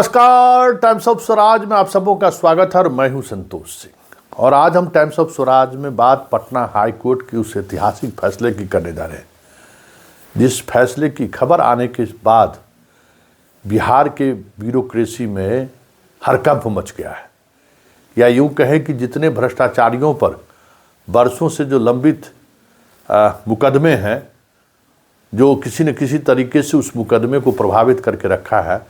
नमस्कार, times of Swaraj में आप सबों का स्वागत है और मैं हूं संतोष सिंह। और आज हम टाइम्स ऑफ स्वराज में बात पटना हाई कोर्ट के उस ऐतिहासिक फैसले की करने जा रहे हैं, जिस फैसले की खबर आने के बाद बिहार के ब्यूरोक्रेसी में हड़कंप मच गया है। या यूं कहें कि जितने भ्रष्टाचारियों पर वर्षों से जो लंबित मुकदमे हैं, जो किसी न किसी तरीके से उस मुकदमे को प्रभावित करके रखा है,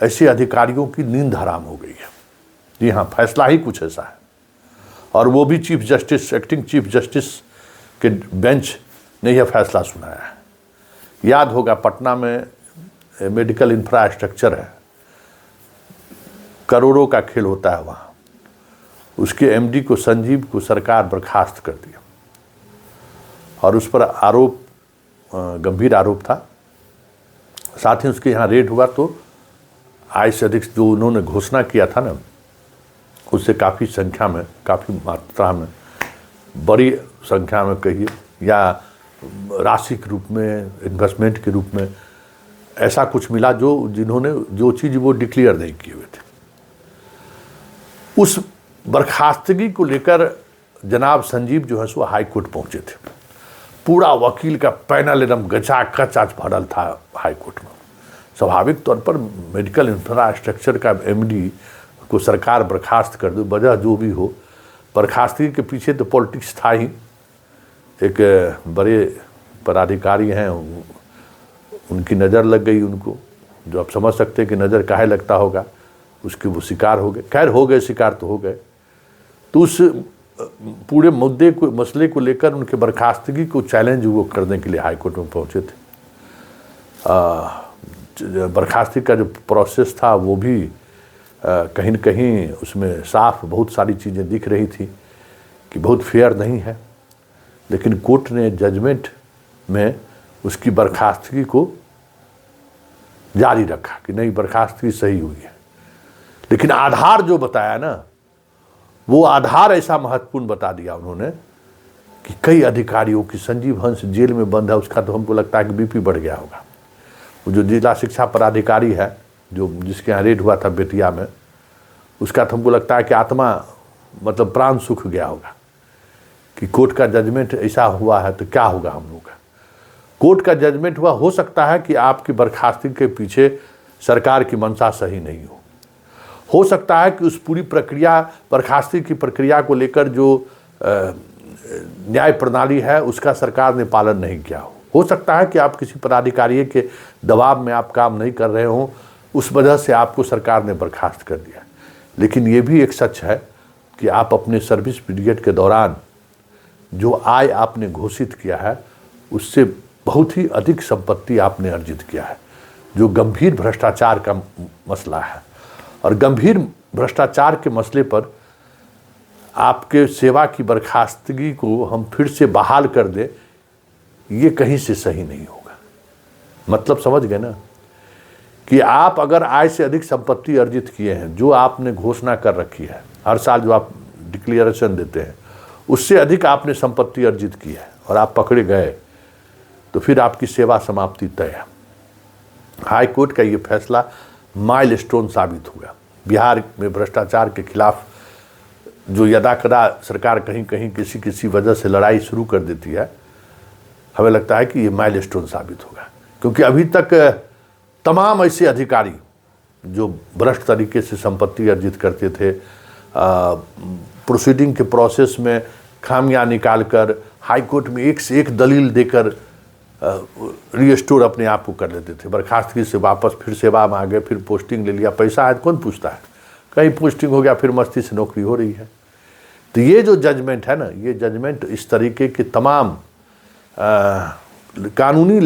ऐसे अधिकारियों की नींद हराम हो गई है। जी हाँ, फैसला ही कुछ ऐसा है। और वो भी chief justice, acting chief justice के बेंच ने यह फैसला सुनाया है। याद होगा, पटना में मेडिकल इंफ्रास्ट्रक्चर है, करोड़ों का खेल होता है वहाँ। उसके एमडी को, संजीव को, सरकार बर्खास्त कर दिया और उस पर आरोप, गंभीर आरोप था। साथ ही उसके यहाँ रेड हुआ तो आय से अधिक जो उन्होंने घोषणा किया था ना, उससे काफ़ी संख्या में, काफ़ी मात्रा में, बड़ी संख्या में कहिए या राशि के रूप में, इन्वेस्टमेंट के रूप में ऐसा कुछ मिला जिन्होंने जो चीज़ वो डिक्लेयर नहीं किए हुए थे। उस बर्खास्तगी को लेकर जनाब संजीव जो है सो हाई कोर्ट पहुँचे थे। पूरा वकील का पैनल एकदम गचाखच आज भरल था हाई कोर्ट में। स्वाभाविक तौर पर मेडिकल इंफ्रास्ट्रक्चर का एमडी को सरकार बर्खास्त कर दे, वजह जो भी हो, बर्खास्तगी के पीछे तो पॉलिटिक्स था ही। एक बड़े पदाधिकारी हैं, उनकी नज़र लग गई उनको, जो आप समझ सकते हैं कि नज़र काहे लगता होगा, उसके वो शिकार हो गए। खैर हो गए, शिकार तो हो गए। तो उस पूरे मुद्दे को, मसले को लेकर उनके बर्खास्तगी को चैलेंज वो करने के लिए हाई कोर्ट में पहुँचे थे। बर्खास्तगी का जो प्रोसेस था वो भी कहीं न कहीं उसमें साफ बहुत सारी चीज़ें दिख रही थी कि बहुत फेयर नहीं है। लेकिन कोर्ट ने जजमेंट में उसकी बर्खास्तगी को जारी रखा कि नहीं, बर्खास्तगी सही हुई है। लेकिन आधार जो बताया ना, वो आधार ऐसा महत्वपूर्ण बता दिया उन्होंने कि कई अधिकारियों की, संजीव हंस जेल में बंद है, उसका तो हमको लगता है कि बीपी बढ़ गया होगा। वो जो जिला शिक्षा पदाधिकारी है, जो जिसके यहाँ रेड हुआ था बेतिया में, उसका तो हमको लगता है कि आत्मा, मतलब प्राण सूख गया होगा कि कोर्ट का जजमेंट ऐसा हुआ है तो क्या होगा हम लोग का। कोर्ट का जजमेंट हुआ, हो सकता है कि आपकी बर्खास्तगी के पीछे सरकार की मंशा सही नहीं हो सकता है कि उस पूरी प्रक्रिया, बर्खास्तगी की प्रक्रिया को लेकर जो न्याय प्रणाली है उसका सरकार ने पालन नहीं किया हो सकता है कि आप किसी पदाधिकारी के दबाव में आप काम नहीं कर रहे हों, उस वजह से आपको सरकार ने बर्खास्त कर दिया। लेकिन ये भी एक सच है कि आप अपने सर्विस पीरियड के दौरान जो आय आपने घोषित किया है, उससे बहुत ही अधिक संपत्ति आपने अर्जित किया है, जो गंभीर भ्रष्टाचार का मसला है। और गंभीर भ्रष्टाचार के मसले पर आपके सेवा की बर्खास्तगी को हम फिर से बहाल कर दें, ये कहीं से सही नहीं होगा। मतलब समझ गए ना कि आप अगर आय से अधिक संपत्ति अर्जित किए हैं, जो आपने घोषणा कर रखी है, हर साल जो आप डिक्लेरेशन देते हैं, उससे अधिक आपने संपत्ति अर्जित की है और आप पकड़े गए, तो फिर आपकी सेवा समाप्ति तय है। हाई कोर्ट का ये फैसला माइलस्टोन साबित हुआ। बिहार में भ्रष्टाचार के खिलाफ जो यदाकदा सरकार कहीं कहीं किसी वजह से लड़ाई शुरू कर देती है, हमें लगता है कि ये माइलस्टोन साबित होगा। क्योंकि अभी तक तमाम ऐसे अधिकारी जो भ्रष्ट तरीके से संपत्ति अर्जित करते थे, प्रोसीडिंग के प्रोसेस में खामियां निकालकर हाई कोर्ट में एक से एक दलील देकर रीस्टोर अपने आप को कर लेते थे। बर्खास्तगी से वापस फिर सेवा में आ गए, फिर पोस्टिंग ले लिया। पैसा है कौन पूछता है, कहीं पोस्टिंग हो गया, फिर मस्ती से नौकरी हो रही है। तो ये जो जजमेंट है ना, ये जजमेंट इस तरीके के तमाम कानूनी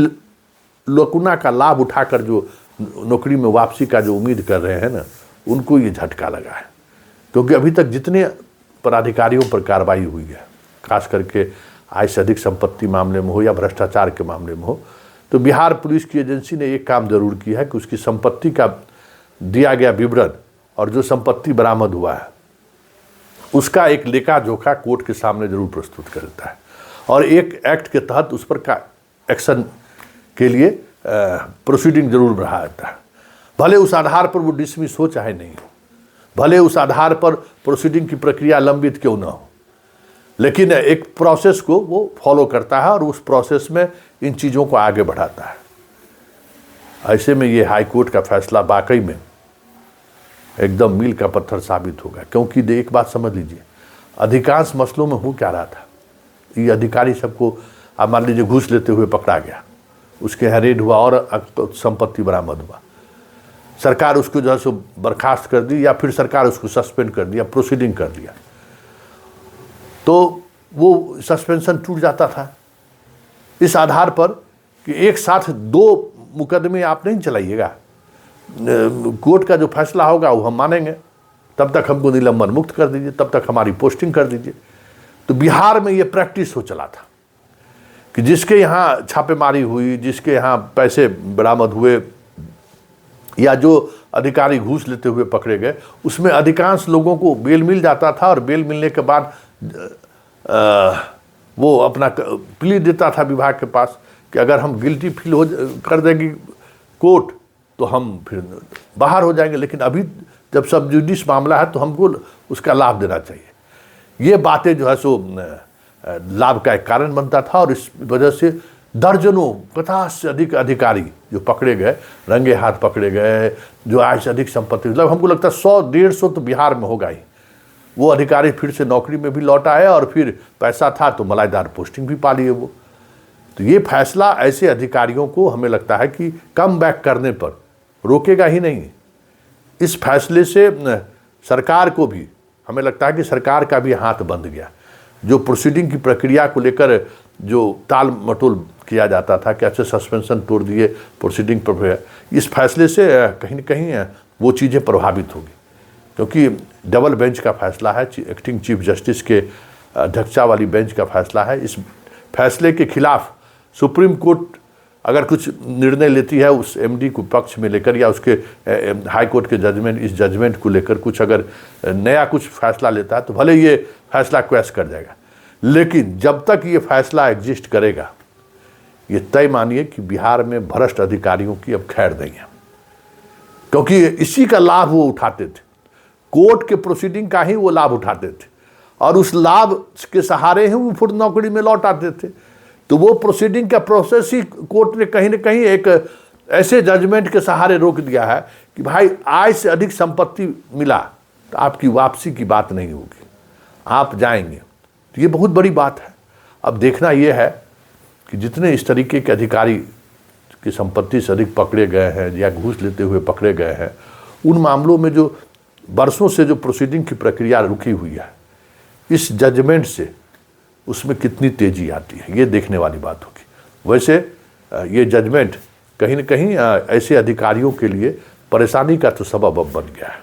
लकुना का लाभ उठाकर जो नौकरी में वापसी का जो उम्मीद कर रहे हैं ना, उनको ये झटका लगा है। क्योंकि अभी तक जितने पदाधिकारियों पर कार्रवाई हुई है, खास करके आय से अधिक संपत्ति मामले में हो या भ्रष्टाचार के मामले में हो, तो बिहार पुलिस की एजेंसी ने एक काम जरूर किया है कि उसकी संपत्ति का दिया गया विवरण और जो संपत्ति बरामद हुआ है उसका एक लेखा जोखा कोर्ट के सामने जरूर प्रस्तुत करता है और एक एक्ट के तहत उस पर का एक्शन के लिए प्रोसीडिंग जरूर बढ़ाता है। भले उस आधार पर वो डिसमिस हो चाहे नहीं हो, भले उस आधार पर प्रोसीडिंग की प्रक्रिया लंबित क्यों ना हो, लेकिन एक प्रोसेस को वो फॉलो करता है और उस प्रोसेस में इन चीज़ों को आगे बढ़ाता है। ऐसे में ये हाई कोर्ट का फैसला वाकई में एकदम मील का पत्थर साबित होगा। क्योंकि एक बात समझ लीजिए, अधिकांश मसलों में हो क्या रहा था, ये अधिकारी सबको, आप मान लीजिए घूस लेते हुए पकड़ा गया, उसके यहाँ रेड हुआ और संपत्ति बरामद हुआ, सरकार उसको जो है सो बर्खास्त कर दी या फिर सरकार उसको सस्पेंड कर दिया, प्रोसीडिंग कर दिया, तो वो सस्पेंशन टूट जाता था इस आधार पर कि एक साथ 2 मुकदमे आप नहीं चलाइएगा, कोर्ट का जो फैसला होगा वो हम मानेंगे, तब तक हमको निलंबन मुक्त कर दीजिए, तब तक हमारी पोस्टिंग कर दीजिए। तो बिहार में ये प्रैक्टिस हो चला था कि जिसके यहाँ छापेमारी हुई, जिसके यहाँ पैसे बरामद हुए या जो अधिकारी घूस लेते हुए पकड़े गए, उसमें अधिकांश लोगों को बेल मिल जाता था और बेल मिलने के बाद वो अपना प्ली देता था विभाग के पास कि अगर हम गिल्टी फील हो कर देगी कोर्ट तो हम फिर बाहर हो जाएंगे, लेकिन अभी जब सब जुडिस मामला है तो हमको उसका लाभ देना चाहिए। ये बातें जो है सो लाभ का एक कारण बनता था और इस वजह से दर्जनों 50 से अधिक अधिकारी जो पकड़े गए, रंगे हाथ पकड़े गए, जो आज से अधिक संपत्ति, मतलब हमको लगता है 100-150 तो बिहार में होगा ही। वो अधिकारी फिर से नौकरी में भी लौट आए और फिर पैसा था तो मलाईदार पोस्टिंग भी पा लिए वो। तो ये फैसला ऐसे अधिकारियों को हमें लगता है कि कम बैक करने पर रोकेगा ही नहीं। इस फैसले से सरकार को भी हमें लगता है कि सरकार का भी हाथ बंध गया। जो प्रोसीडिंग की प्रक्रिया को लेकर जो टाल मटोल किया जाता था कि अच्छे सस्पेंशन तोड़ दिए प्रोसीडिंग पर, इस फैसले से कहीं न कहीं वो चीज़ें प्रभावित होगी, क्योंकि डबल बेंच का फैसला है, एक्टिंग चीफ जस्टिस के अध्यक्षता वाली बेंच का फैसला है। इस फैसले के खिलाफ सुप्रीम कोर्ट अगर कुछ निर्णय लेती है उस एमडी को पक्ष में लेकर या उसके हाई कोर्ट के जजमेंट, इस जजमेंट को लेकर कुछ अगर नया कुछ फैसला लेता है तो भले ये फैसला क्वैश कर जाएगा, लेकिन जब तक ये फैसला एग्जिस्ट करेगा ये तय मानिए कि बिहार में भ्रष्ट अधिकारियों की अब खैर नहीं है, क्योंकि इसी का लाभ वो उठाते थे, कोर्ट के प्रोसीडिंग का ही वो लाभ उठाते थे और उस लाभ के सहारे ही वो फिर नौकरी में लौट आते थे। तो वो प्रोसीडिंग का प्रोसेस ही कोर्ट ने कहीं न कहीं एक ऐसे जजमेंट के सहारे रोक दिया है कि भाई आय से अधिक संपत्ति मिला तो आपकी वापसी की बात नहीं होगी, आप जाएंगे। तो ये बहुत बड़ी बात है। अब देखना ये है कि जितने इस तरीके के अधिकारी की संपत्ति से अधिक पकड़े गए हैं या घूस लेते हुए पकड़े गए हैं, उन मामलों में जो बरसों से जो प्रोसीडिंग की प्रक्रिया रुकी हुई है, इस जजमेंट से उसमें कितनी तेजी आती है ये देखने वाली बात होगी। वैसे ये जजमेंट कहीं न कहीं ऐसे अधिकारियों के लिए परेशानी का तो सबब अब बन गया है।